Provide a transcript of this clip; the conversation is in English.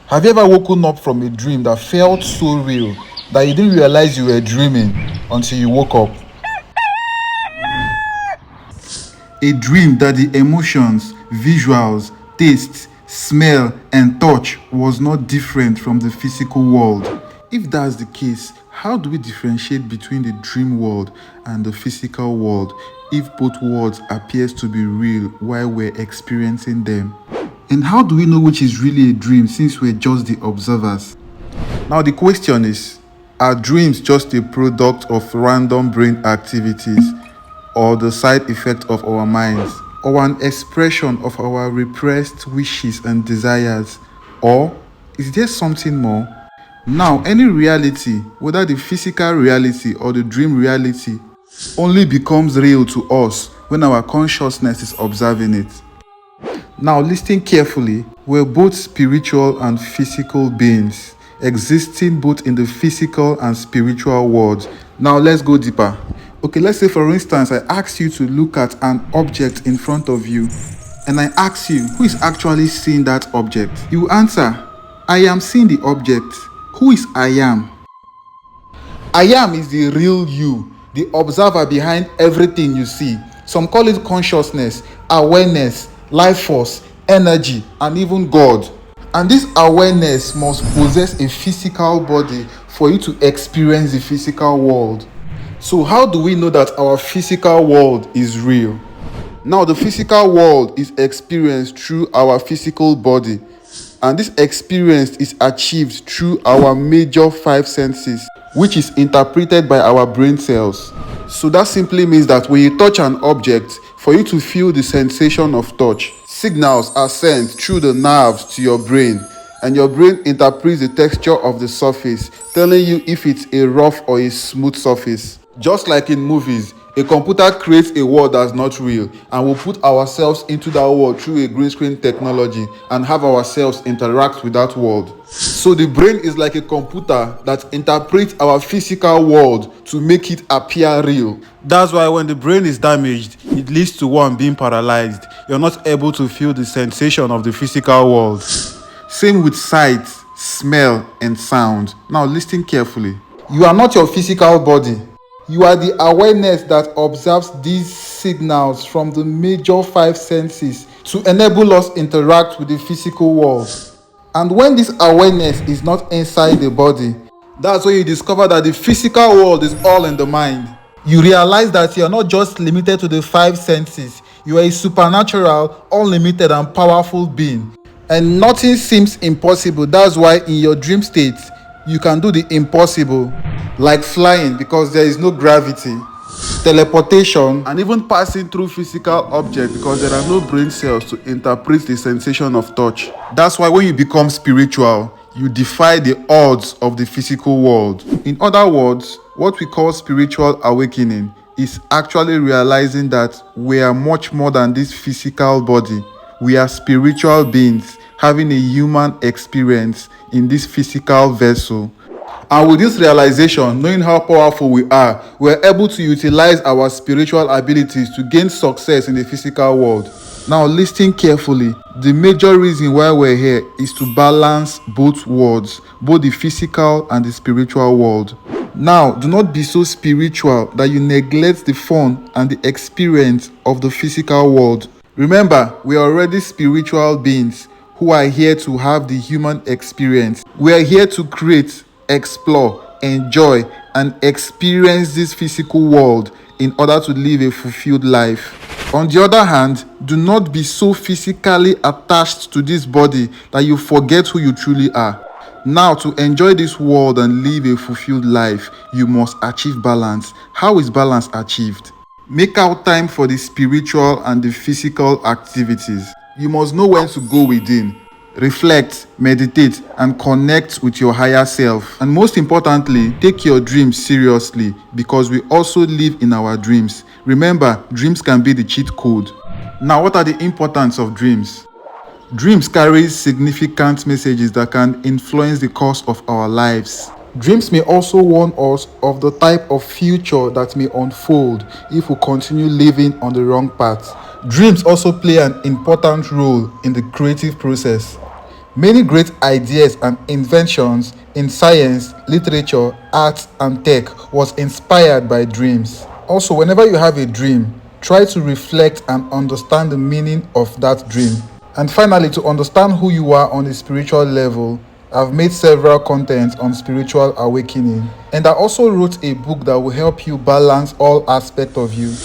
Have you ever woken up from a dream that felt so real that you didn't realize you were dreaming until you woke up? A dream that the emotions, visuals, tastes, smell, and touch was not different from the physical world. If that's the case, how do we differentiate between the dream world and the physical world if both worlds appears to be real while we're experiencing them? And how do we know which is really a dream since we're just the observers? Now the question is, are dreams just a product of random brain activities or the side effect of our minds, or an expression of our repressed wishes and desires, or is there something more? Now, any reality, whether the physical reality or the dream reality, only becomes real to us when our consciousness is observing it. Now, listen carefully, we're both spiritual and physical beings, existing both in the physical and spiritual worlds. Now, let's go deeper. Okay, let's say for instance, I ask you to look at an object in front of you, and I ask you, who is actually seeing that object? You answer, I am seeing the object. Who is I am? I am is the real you, the observer behind everything you see. Some call it consciousness, awareness, life force, energy, and even God. And this awareness must possess a physical body for you to experience the physical world. So how do we know that our physical world is real? Now, the physical world is experienced through our physical body, and this experience is achieved through our major five senses, which is interpreted by our brain cells. So that simply means that when you touch an object, for you to feel the sensation of touch, signals are sent through the nerves to your brain, and your brain interprets the texture of the surface, telling you if it's a rough or a smooth surface. Just like in movies, a computer creates a world that's not real, and we'll put ourselves into that world through a green screen technology and have ourselves interact with that world. So the brain is like a computer that interprets our physical world to make it appear real. That's why when the brain is damaged, it leads to one being paralyzed. You're not able to feel the sensation of the physical world. Same with sight, smell, and sound. Now listen carefully. You are not your physical body. You are the awareness that observes these signals from the major five senses to enable us interact with the physical world. And when this awareness is not inside the body, that's when you discover that the physical world is all in the mind. You realize that you are not just limited to the five senses. You are a supernatural, unlimited, and powerful being. And nothing seems impossible. That's why in your dream state, you can do the impossible, like flying because there is no gravity, teleportation, and even passing through physical objects because there are no brain cells to interpret the sensation of touch. That's why when you become spiritual, you defy the odds of the physical world. In other words, what we call spiritual awakening is actually realizing that we are much more than this physical body. We are spiritual beings having a human experience in this physical vessel. And with this realization, knowing how powerful we are, we're able to utilize our spiritual abilities to gain success in the physical world. Now listen carefully. The major reason why we're here is to balance both worlds, both the physical and the spiritual world. Now, do not be so spiritual that you neglect the fun and the experience of the physical world. Remember, we are already spiritual beings who are here to have the human experience. We are here to create, explore, enjoy, and experience this physical world in order to live a fulfilled life. On the other hand, do not be so physically attached to this body that you forget who you truly are. Now, to enjoy this world and live a fulfilled life, you must achieve balance. How is balance achieved? Make out time for the spiritual and the physical activities. You must know when to go within, reflect, meditate, and connect with your higher self. And most importantly, take your dreams seriously because we also live in our dreams. Remember, dreams can be the cheat code. Now, what are the importance of dreams? Dreams carry significant messages that can influence the course of our lives. Dreams may also warn us of the type of future that may unfold if we continue living on the wrong path. Dreams also play an important role in the creative process. Many great ideas and inventions in science, literature, art, and tech was inspired by dreams. Also, whenever you have a dream, try to reflect and understand the meaning of that dream. And finally, to understand who you are on a spiritual level, I've made several contents on spiritual awakening, and I also wrote a book that will help you balance all aspects of you.